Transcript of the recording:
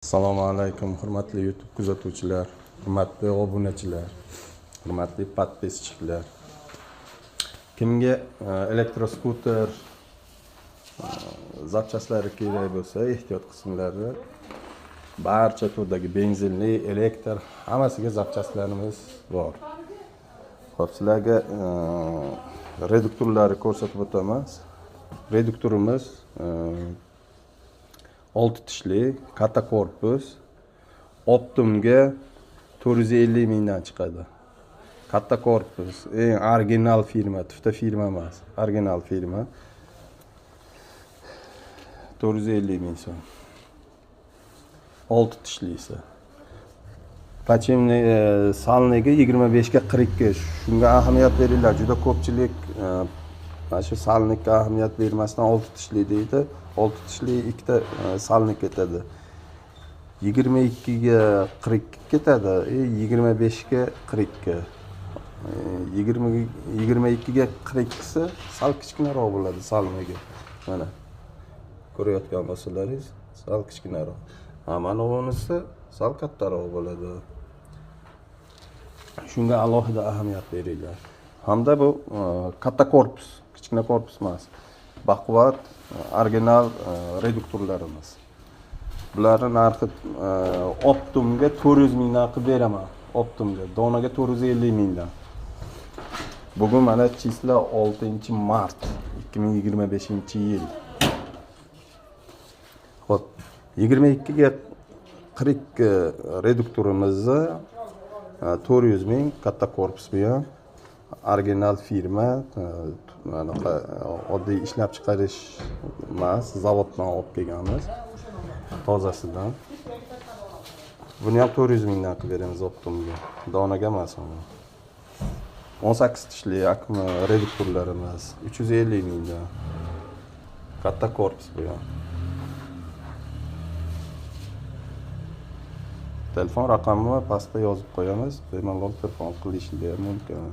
Assalomu alaykum, hurmatli YouTube kuzatuvchilar, hurmatli obunachilar, hurmatli podpischilar. Kimga elektroskuter zapchastlari kerak bo'lsa, ehtiyot qismlari barcha turdagi benzinli, elektr hammasiga zapchastlarimiz bor. Xo'p, sizlarga reduktorlarni ko'rsatib o'tamiz. Reduktorimiz 6 tishli, katta korpus, Optumga 450 mingdan chiqadi. Katta korpus, eng original firma, tufta firma emas, original firma. 450 ming so'm. 6 tishlisi. Pachemni salniga 25 ga 40 ga. Shunga ahamiyat beringlar. Juda ko'pchilik mana shu salnikka ahamiyat bermasdan 6 tishli deydi. 6 tishli ikkita salnik ketadi. 22 ga 40 ketadi, 25 ga 40 ga. 22 ga 40 si sal kichkinaroq bo'ladi salniga. Mana ko'rayotgan bo'lsalaringiz, sal kichkinaroq. Mana bunisi sal kattaroq bo'ladi. Shunga alohida ahamiyat beringlar. Hamda bu katta korpus, kichkina korpus emas. Baquvvat original reduktorlarimiz. Bularning narxi Optumga 400 mingdan qilib beraman. Optumga donaga 450 mingdan. Bugun mana chisla 6-mart 2025-yil. Xo'p, 22 ga 40 reduktorimizni 400 ming katta korpus bilan original firma, oddiy ishlab chiqarish emas, zavoddan olib kelganmiz, tozasidan. Buni ham 400 mingdan qilib beramiz Optumga, donaga emas. 18 tishli akma reduktorlarimiz 350 mingdan. Katta korpus bu ham. Telefon raqamini pastda yozib qo'yamiz. Bemalol telefon qilishingiz mumkin.